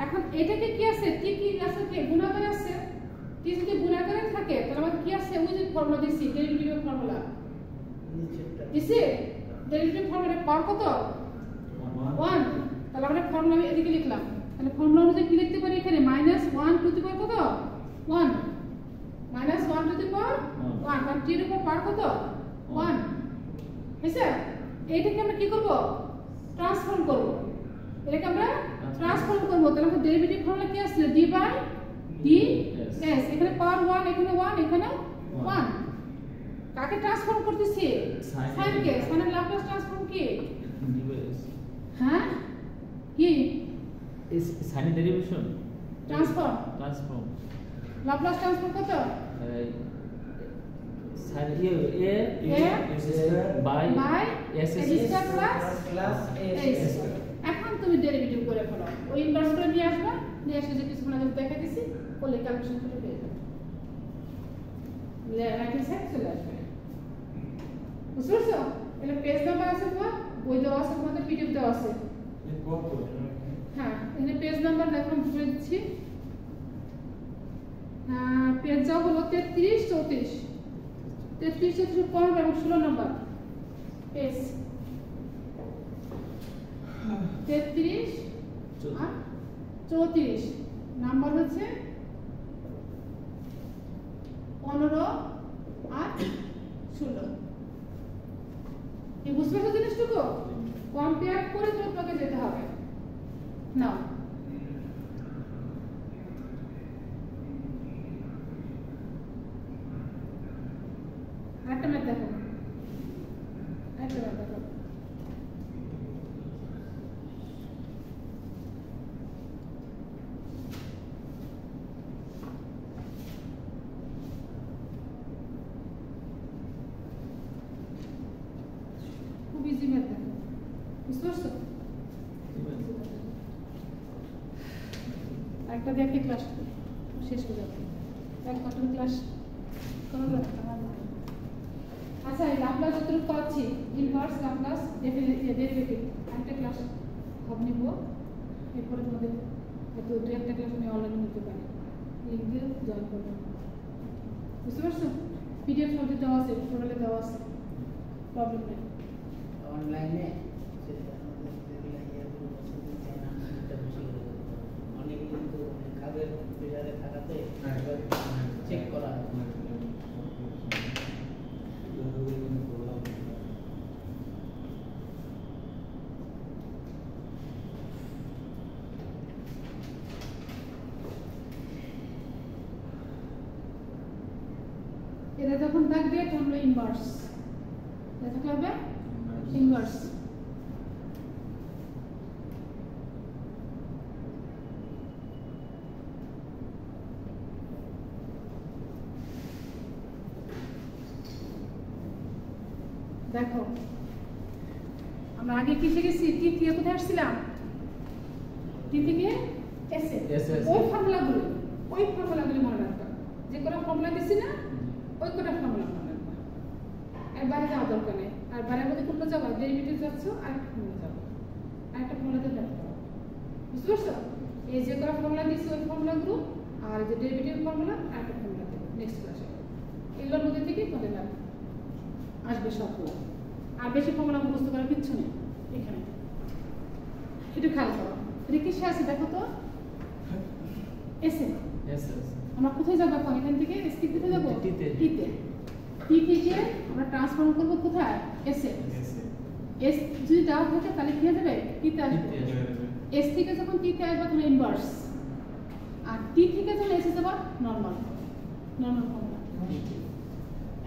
এখন এটাকে কি আছে, টি কি আছে, কি গুণাকারে আছে। টি যদি গুণাকারে থাকে তাহলে আমাদের কি আছে, ওই যে ফর্মুলা দিছি ডেরিভেটিভ ফর্মুলা দিছি, ডেরিভেটিভ ফর্মুলা পাওয়ার কত 1। তাহলে আমরা ফর্মুলা আমি এদিকে লিখলাম, তাহলে ফর্মুলা অনুযায়ী কি লিখতে পারি এখানে -1 টু দি পাওয়ার কত 1, -1 টু দি পাওয়ার 1, কারণ টি এর উপর পাওয়ার কত 1 হয়েছে। এইটাকে আমরা কি করব, ট্রান্সফর্ম করব, এটাকে আমরা ট্রান্সফর্ম করব। তাহলে আমাদের ডেরিভেটিভ ফর্মুলা কি আসলে d বাই ds, এখানে পাওয়ার 1, এখানে 1, এখানে 1। কাকে ট্রান্সফর্ম করতেছি, sin কে। sin এর ল্যাপ্লাস ট্রান্সফর্ম কি, হ্যাঁ কি
is sin derivation
transform, Laplace transform কত
sin
by
s
plus s। এখন তুমি ডেরিভেটিভ করে ফেলো, ওই ইনভার্স করে নিয়ে আসবা, নিয়ে এসে যে কিছুক্ষণ আগে দেখা দিছি করলে ক্যালকুলেশন করে পেয়ে যাবে, রাইট হ্যান্ড সাইড চলে আসবে। বুঝতে পারছো? এটা পেজ নাম্বার আছে তোমার, বই দেওয়া আছে, তোমাদের পিডিএফ দেওয়া আছে। হ্যাঁ, এখানে পেজ নাম্বার দেখো আমি বলে দিচ্ছি। পেজ যাও হলো 33 34, 33 34 15 এবং 16 নম্বর পেজ, 33 আর 34 নাম্বার হচ্ছে 15 আর 16। এই বুঝতে পারছো জিনিসটুকু? কম্পেয়ার করে তোমাকে যেতে হবে না। আরেকটা ম্যাথ দেখো, আরেকটা ম্যাথ দেখো। খুব ইজি ম্যাথ দেখো, বুঝতে পারছো? আরেকটা দেখে ক্লাস শেষ করে যাবে, এক ঘন্টার ক্লাস করা যাবে না। আচ্ছা, এই লাপ্লাস যতটুকু পাচ্ছি, ইনভার্স লাপ্লাস ডেরিভেটিভ, একটা ক্লাস হবে নিব, এরপরে তোমাদের হয়তো 2-1টা ক্লাস আমি অনলাইনে নিতে পারি, লিঙ্ক দিয়ে জয়েন করবো। বুঝতে পারছো? পিডিএফ সবটি দেওয়া আছে, টোটালে দেওয়া আছে, প্রবলেম নেই।
অনলাইনে অনেক কিন্তু কাজের প্রেসারে থাকাতে চেক করা হয়।
এটা যখন থাকবে তখন হলো ইনভার্স, এটা থাকবে ইনভার্স। দেখো আমরা আগে কি শিখেছি, টি থেকে কোথায় আসছিলাম, টি থেকে এস এ, ওই ফর্মুলাগুলো মনে রাখবা, যে কোনো ফর্মুলা দিছি না ওই কটা ফর্মুলা মনে রাখবা, আর বাইরে যাওয়া দরকার নেই। আর বাইরের মধ্যে কোনটা যাবা, ডেরিভেটিভ যাচ্ছ আর একটা ফর্মুলা যাবো, আর একটা ফর্মুলাতে দেখতে হবে। বুঝতে পারছো? এই যে কটা ফর্মুলা দিছি ওই ফর্মুলাগুলো, আর যে ডেরিভেটিভ ফর্মুলা আর একটা ফর্মুলা দেবো নেক্সট ক্লাসে, এগুলোর মধ্যে থেকে তোমাদের আসবে সবগুলো। আর বেশি ফর্মুলা মুখস্থ করার কিচ্ছু নেই এখানে, একটু খেয়াল করো। এটা কিসে আছে দেখো তো, এসে আমরা কোথায় যাবো এখন, এখান থেকে এস থেকে কোথায় যাবো, টিতে। টি থেকে আমরা ট্রান্সফর্ম করবো কোথায়, এসে। এস যদি দেওয়া থাকে তাহলে কি হয়ে যাবে, টিতে আসবে। এস থেকে যখন টিতে আসবে তখন ইনভার্স, আর টি থেকে যখন এসে যাবো নর্মাল ফর্মুলা।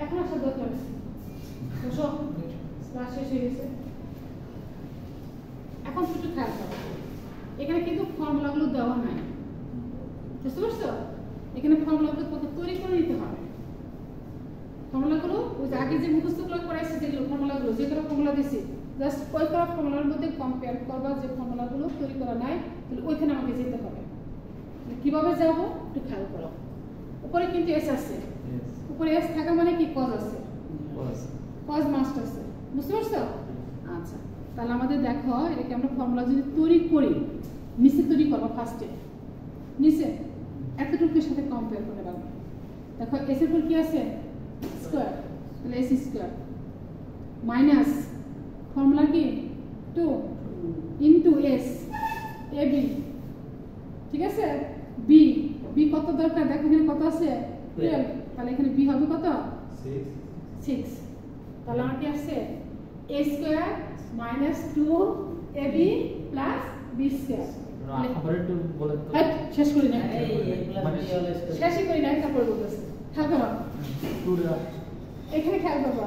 এখন আসার দরকার আছে, বসো, ক্লাস শেষ হয়ে গেছে। এখন শুধু খেয়াল করো, এখানে কিন্তু ফর্মুলাগুলো দেওয়া নাই, বুঝতে পারছো? এখানে ফর্মুলাগুলো তৈরি করে নিতে হবে। যে আগে যে মুখস্থগুলো করাইছি যেগুলো ফর্মুলাগুলো যে কোনো ফর্মুলা দিছি জাস্ট ওই করা ফর্মুলার মধ্যে কম্পেয়ার করবা যে ফর্মুলাগুলো তৈরি করা নাই তাহলে ওইখানে আমাকে যেতে হবে কিভাবে যাব একটু খেয়াল করো উপরে কিন্তু এস আছে উপরে এস থাকা মানে কি কজ আছে কজ মাস্ট আছে বুঝতে পারছো আচ্ছা তাহলে আমাদের দেখো এটাকে আমরা ফর্মুলা যদি তৈরি করি নিচে তৈরি করবো ফার্স্টে নিচে এতটুকুর সাথে কম্পেয়ার করে রাখবো দেখো এস এর পর কি আছে স্কয়ার তাহলে এস স্কয়ার মাইনাস ফর্মুলা কি 2 ইনটু এস এ বি ঠিক আছে বি বি কত দরকার দেখো এখানে কত আছে 12 তাহলে এখানে বি হবে কত 6 তাহলে আমার কি আসছে a square minus 2 ab plus b square
আবার একটু বলেন তো
শেষ করি না
এই a প্লাস b হল স্কয়ার
শেষই করি না তারপর বলতেছি খেয়াল করো এখানে খেয়াল করো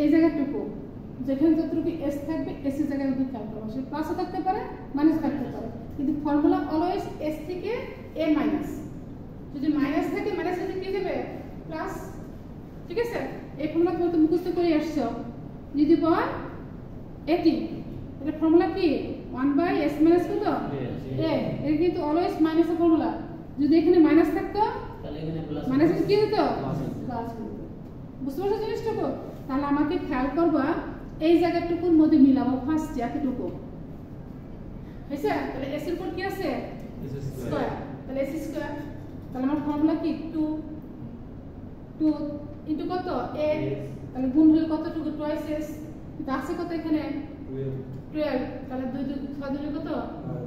এই জায়গাটুকু যেখানে যতটুকু এস থাকবে এস এর জায়গায় যদি খেয়াল করো সে প্লাসও থাকতে পারে মাইনাস থাকতে পারে কিন্তু ফর্মুলা অলওয়েজ এস থেকে এ মাইনাস যদি মাইনাস থাকে মাইনাস থেকে কি যাবে প্লাস ঠিক আছে এই ফর্মুলা তুমি তো মুখস্থ করে আসছো যদি পাওয়ার 18 এটা ফর্মুলা কি 1/s মাইনাস কত a এর কিন্তু অলওয়েজ মাইনাস এর ফর্মুলা যদি এখানে মাইনাস থাকতো
তাহলে এখানে প্লাস
মাইনাস কি হতো প্লাস হতো বুঝতে পারছো জিনিসটাকে তাহলে আমাকে খেয়াল করবা এই জায়গাটুকুর মধ্যে মিলাবো ফার্স্ট এতটুকু হয়েছে তাহলে এস এর উপর কি আছে স্কয়ার তাহলে এস স্কয়ার তাহলে আমার ফর্মুলা কি 2 ইনটু কত a তাহলে গুণ হলে কতটুকু টুয়াইস এস কিন্তু আছে কত এখানে 12 তাহলে 2 6 দিলে কত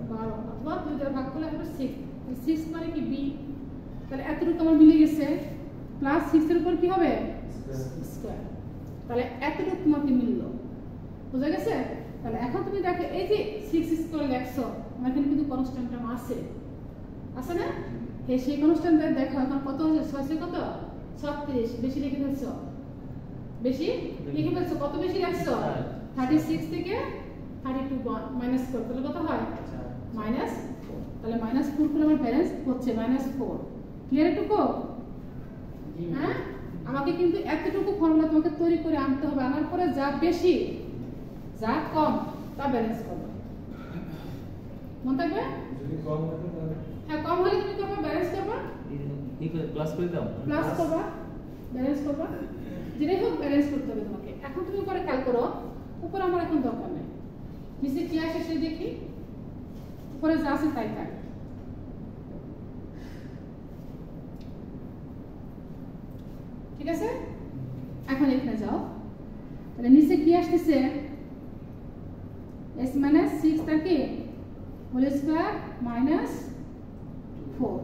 12 অথবা 2 দ্বারা ভাগ করলে হবে 6 তাহলে 6 মানে কি b তাহলে এতটুকু আমার মিলে গেছে প্লাস 6 এর উপর কি হবে স্কয়ার তাহলে এতটুকু তোমাকে মিললো বুঝা গেছে তাহলে এখন তুমি দেখো এই যে 6 স্কয়ার লেখছো আমার এখানে কিন্তু কনস্ট্যান্ট টার্ম আছে না এই সেই কনস্ট্যান্ট দেখো এখন কত আছে 6 কত 36 বেশি লিখে ফেলছো বেশি লিখে ফেলছো কত বেশি রাখছো 36 থেকে 32 মাইনাস করতে তাহলে কত হয় মাইনাস 4 তাহলে মাইনাস 4 করে আমার ব্যালেন্স হচ্ছে -4 ক্লিয়ার এটুকু হ্যাঁ আমাকে কিন্তু এতটুকু ফর্মুলা তোমাকে তৈরি করে আনতে হবে আনার পরে যা বেশি যা কম তা ব্যালেন্স করবে মনে থাকবে
যদি কম থাকে তাহলে
হ্যাঁ কম হলে তুমি করবে ব্যালেন্স করবে
কি করে প্লাস করে দাও
প্লাস করবা ব্যালেন্স করবা যেটাই হোক ব্যালেন্স করতে হবে তোমাকে এখন তুমি উপরে খেয়াল করো উপরে আমার এখন দরকার নেই নিচে কি আসে সে দেখি উপরে যা আছে তাই থাক ঠিক আছে এখন এখানে যাও তাহলে নিচে কি আসতেছে s - 6 থাকে হোল স্কয়ার মাইনাস 4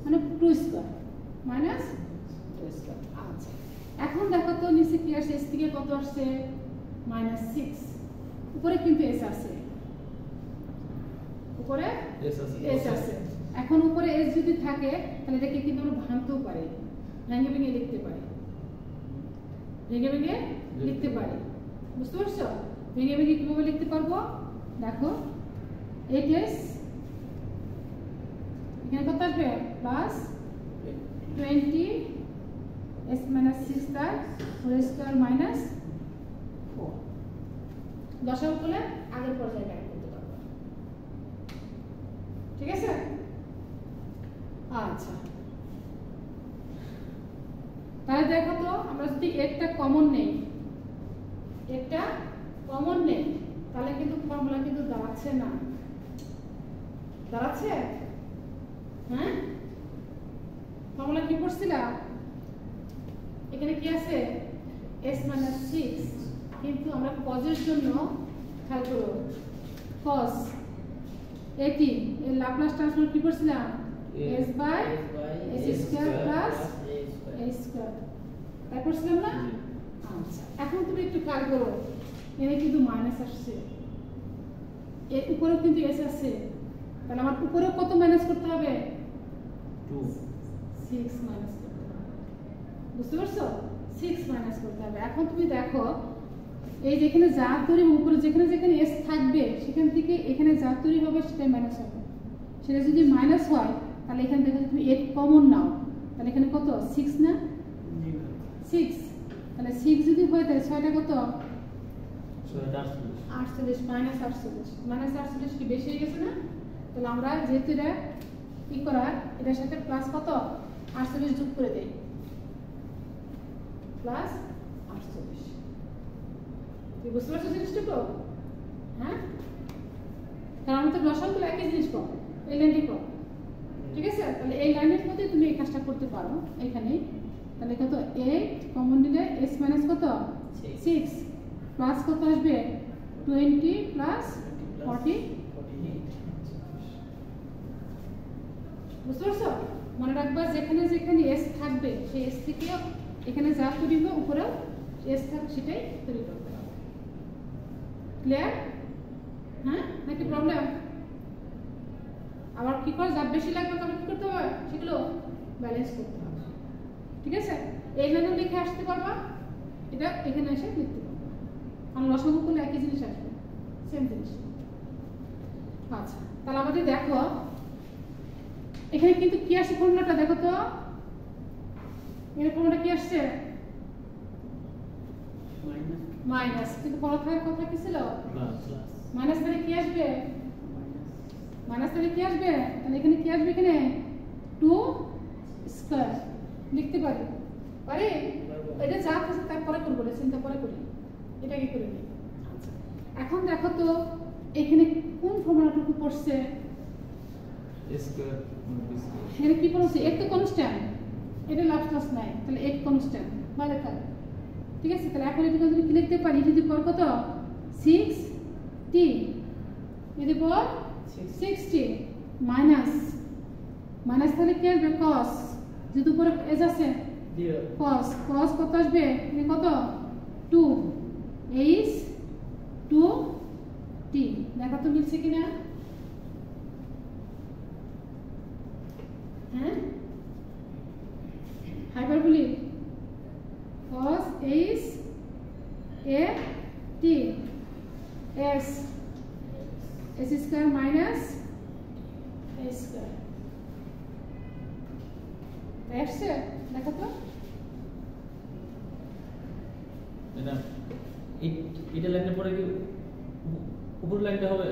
মানে 2 স্কয়ার মাইনাস 2 স্কয়ার আচ্ছা এখন দেখো তো নিচে কি আসছে s থেকে কত আসছে -6 উপরে কিন্তু s আছে উপরে s আছে এখন উপরে s যদি থাকে তাহলে এটাকে কিন্তু আমরা ভাঙতেও পারি ভেঙে ভেঙে লিখতে পারি বুঝতে পারছো ভেঙে ভেঙে কিভাবে লিখতে পারবো দেখো 8s এখানে কত আসবে প্লাস 20 s - 6 তার হোল স্কয়ার মাইনাস 4 দশমিক করলে আগের পর্যায়ে ব্যাক করতে পারবো ঠিক আছে আচ্ছা তাহলে দেখো তো আমরা যদি একটা কমন নেই তাহলে কিন্তু ফর্মুলা কিন্তু দাঁড়াচ্ছে না দাঁড়াচ্ছে হ্যাঁ ফর্মুলা কি পড়ছিলাম এখানে কি আছে s - 6 কিন্তু আমরা কজের জন্য খেয়াল করো cos 18 এর ল্যাপ্লাস ট্রান্সফর্ম কি পড়ছিলাম s by s square plus a square তাই পড়ছিলাম না আচ্ছা এখন তুমি একটু খেয়াল করো এখানে কিন্তু মাইনাস আসছে এর উপরেও কিন্তু s আছে তাহলে আমার উপরেও কত মাইনাস করতে হবে
2
6 মাইনাস করতে হবে বুঝতে পারছো 6 মাইনাস করতে হবে এখন তুমি দেখো এই যেখানে যা তৈরি উপরে যেখানে যেখানে s থাকবে সেখান থেকে এখানে যা তৈরি হবে সেটাই মাইনাস হবে সেটা যদি মাইনাস হয় তাহলে এখানে দেখো তুমি 8 কমন নাও তাহলে এখানে কত 6 না 6 তাহলে 6 যদি হয় তাহলে 6টা কত?
48
48 মাইনাস 48 কি বেশি হয়ে গেছে না? তাহলে আমরা যেহেতু এটা কি করার এটার সাথে প্লাস কত 48 যোগ করে দেই, প্লাস 48। তুই বুঝতে পারছো জিনিসটুকু? হ্যাঁ, কারণ আমাদের লসাগুলো একই জিনিস কম, এই লাইনটি কম, ঠিক আছে? তাহলে এই লাইনের মধ্যে তুমি এই কাজটা করতে পারো এখানে। তাহলে কত 8 কমন নিলে s মাইনাস কত 6 প্লাস কত আসবে 20 প্লাস 40। বুঝতে পারছো? মনে রাখবা যেখানে যেখানে s থাকবে সেই s থেকে এখানে যা তৈরি হবে উপরে s থাকবে সেটাই তৈরি করতে হবে। ক্লিয়ার? হ্যাঁ, নাকি প্রবলেম? আবার কি করে যা বেশি লাগবে তবে কি করতে হবে সেগুলো ব্যালেন্স করতে হবে, ঠিক আছে? এই লাইনে লিখে আসতে পারবা, এটা এখানে এসে লিখতে পারবা, কারণ লসাগু করলে একই জিনিস আসবে, সেম জিনিস। আচ্ছা, তাহলে আমাদের দেখো এখানে কিন্তু কি আসছে ফর্মুলাটা দেখো তো, এর ফর্মুলাটা কি আসছে মাইনাস, কিন্তু পরথার কথা কি ছিল মাইনাস, তাহলে কি আসবে মাইনাস, তাহলে কি আসবে, তাহলে এখানে কি আসবে, এখানে 2 স্কয়ার লিখতে পারি, এটা যা আছে তারপরে করবো, চিন্তা পরে করি, এটাকে করে নিই। আচ্ছা, এখন দেখো তো এখানে কোন ফর্মুলাটুকু পড়ছে, এখানে কি পড়ছে, এক তো কনস্ট্যান্ট, এটা লাপ্লাস নাই, তাহলে এক কনস্ট্যান্ট বাইরে থাকে, ঠিক আছে? তাহলে এখন এটা যদি কি লিখতে পারি, যদি পর কত 6t যদি পর 60 মাইনাস মাইনাস, তাহলে কি আসবে cos, যদি উপরে s আছে cos কত আসবে, মানে কত 2 h 2t, দেখো তো মিলছে কিনা? হ্যাঁ, hyperbolic cos h a t s square minus a square আসছে, দেখো তো
এটা লাইনে পরে কি উপর লাইনটা হবে?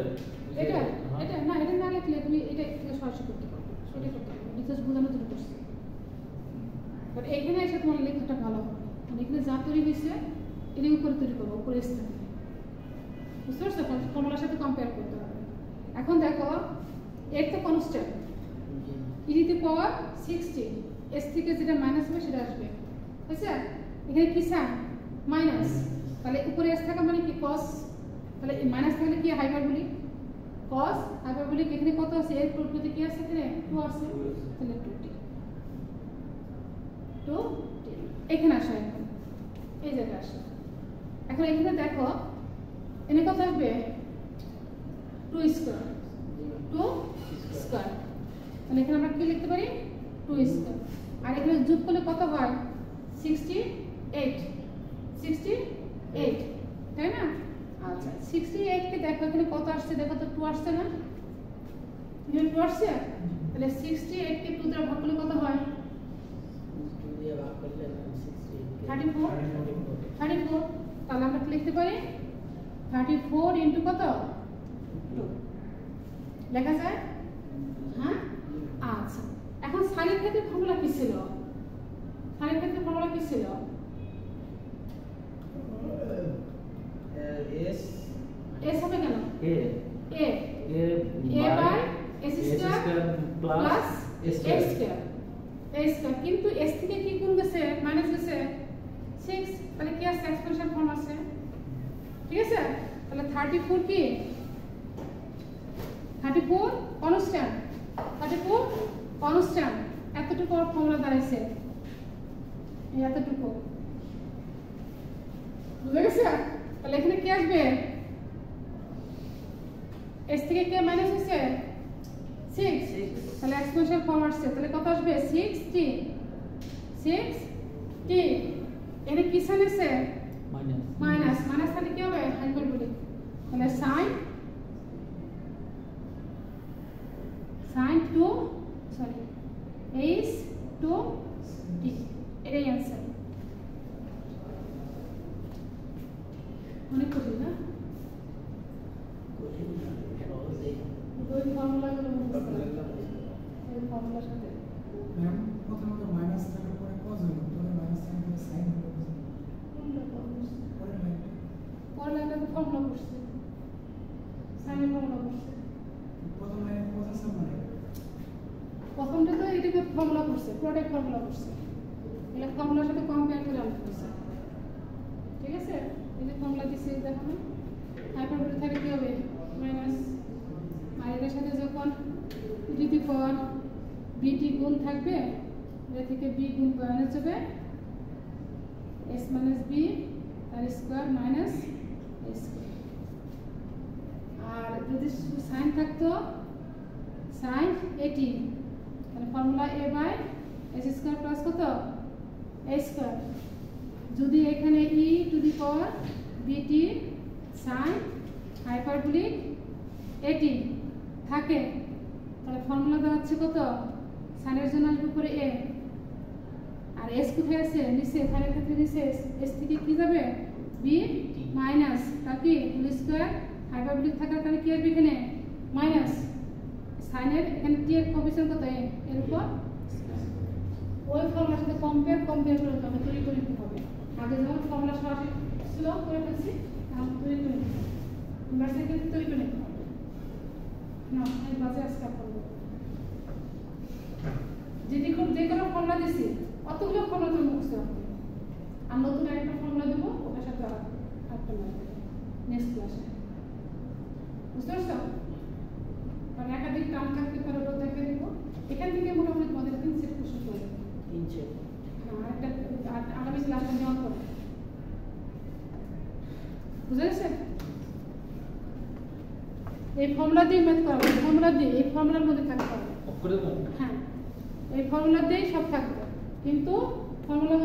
এটা এটা না, এটা না লিখলে তুমি এটা সরাসরি করতে পারবে, সেটা করতে পারবে, রিসার্চ বোঝানোর জন্য করছি। বাট এখানে এসে তোমার লেখাটা ভালো হবে, মানে এখানে যা তৈরি হয়েছে এর উপরে তৈরি করবো, উপরে স্থানে, বুঝতে পারছো? ফর্মুলার সাথে কম্পেয়ার করতে হবে। এখন দেখো এর তো constant, E to the power 60, s থেকে যেটা মাইনাস হবে সেটা আসবে, আচ্ছা? এখানে কি সাইন মাইনাস, তাহলে উপরে s থাকা মানে কি cos, তাহলে মাইনাস থাকলে কি হাইপারবোলিক, cos হাইপারবোলিক, এখানে কত আছে, এর প্রতি কি আছে, এখানে 2 আছে, তাহলে 2t এখানে আসে, এখন এই জায়গায় আসে। এখন এখানে দেখো এনে কত আসবে 2 স্কয়ার, 2 স্কয়ার, তাহলে এখানে আমরা কি লিখতে পারি 2 স্কয়ার, আর এখানে যোগ করলে কত হয় 68, তাই না? আচ্ছা, 68 কে দেখো এখানে কত আসছে, দেখো তো 2 আসছে না, এখানে 2 আসছে, তাহলে 68 কে 2 দ্বারা ভাগ করলে কত হয় 34, তাহলে আমরা কি লিখতে পারি 34 ইনটু কত 2 লেখা যায়, হ্যাঁ? আচ্ছা, এখন সাইনের ক্ষেত্রে ফর্মুলা কি ছিল, সাইনের ক্ষেত্রে ফর্মুলা কি ছিল, s হবে কেন, a by s square plus a square, কিন্তু s থেকে কি গুণ গেছে, মাইনাস গেছে 6, তাহলে কি আছে এক্সপোনেনশিয়াল ফর্ম আছে, ঠিক আছে? তাহলে 34 কি 34 কনস্ট্যান্ট, 34 কনস্ট্যান্ট, এতটুকু ফর্মুলা দাঁড়াইছে, এই এতটুকু, বুঝা গেছে? তাহলে এখানে কি আসবে, s থেকে কি মাইনাস হচ্ছে 6, তাহলে এক্সপোনেনশিয়াল ফর্ম আসছে, তাহলে কত আসবে 6t, এখানে কি সাইন আছে মাইনাস, তাহলে কি হবে হাইপারবোলিক, তাহলে sin 2 h 2t, এটাই आंसर। অনেক কঠিন না?
কঠিন না, সহজেই।
ওই ফর্মুলাগুলো মুখস্থ রাখতে হবে। ওই ফর্মুলার সাথে
ম্যাম প্রথমত মাইনাস থাকার পরে কজ হলো, পরে মাইনাস থাকার পরে সাইন হলো,
কোনটা করছিস?
পরে মাইনাস
পরে একটা ফর্মুলা করছে, সাইনের ফর্মুলা করছে।
প্রথম লাইনে কজ আছে মানে
প্রথমটা তো এটাকে ফর্মুলা করছে, প্রোডাক্ট ফর্মুলা করছে। এগুলো ফর্মুলার সাথে কম্পেয়ার করে আনতে করছে। ঠিক আছে? এই যে ফর্মুলা দিচ্ছে দেখো না, হাইপারবোলা থাকে কি হবে মাইনাস, আর এটার সাথে যখন যদি পর বিটি গুণ থাকবে, এটা থেকে বি গুণ মাইনাস হবে এস মাইনাস বি তার স্কোয়ার মাইনাস এ স্কোয়ার। আর যদি সাইন থাকতো সাইন এটি, তাহলে formula A by S square plus কত এ স্কোয়ার। যদি এখানে ই টু দি পাওয়ার বিটি সাইন হাইপারবোলিক এটি থাকে, তাহলে ফর্মুলা দাঁড়াচ্ছে কত, সাইনের জন্য আসবে উপরে এ, আর এস কোথায় আছে নিচে, সাইনের ক্ষেত্রে নিচে এস থেকে কি যাবে বি মাইনাস তার কি হোল স্কোয়ার, হাইপারবোলিক থাকার কারণে কি আসবে এখানে মাইনাস, সাইনের এখানে টি এর কোএফিসিয়েন্ট কত এর উপর। ওই ফর্মুলার সাথে কম্পেয়ার করে তবে তৈরি করে নিতে হবে। আগে যেমন ফর্মুলা সরাসরি ছিল করে ফেলছি, এখন তৈরি করে নিতে হবে, ইনভার্সের ক্ষেত্রে তৈরি করে নিতে হবে। না এই বাজে আজকে করবো যদি যে কোনো ফর্মুলা দিছি অতগুলো ফর্মুলা তুমি মুখস্থ রাখবে, আর নতুন একটা ফর্মুলা দেবো ওটার সাথে আরেকটা লাগবে নেক্সট ক্লাসে। বুঝতে পারছো? মানে একাধিক টার্ম থাকতে পারে, ওটা দেখে দিব। এখান থেকে মোটামুটি তোমাদের 3 সেট কোশ্চেন চলে যাবে।
3 সেট।
হ্যাঁ, আরেকটা আগামী ক্লাসে নেওয়ার পরে বুঝে গেছে? এই ফর্মুলা দিয়ে ম্যাথ করা হবে, ফর্মুলা দিয়ে এই ফর্মুলার মধ্যে থাকতে হবে।
অফ করে দেবো।
হ্যাঁ, এই ফর্মুলা দিয়েই সব থাকবে, কিন্তু ফর্মুলা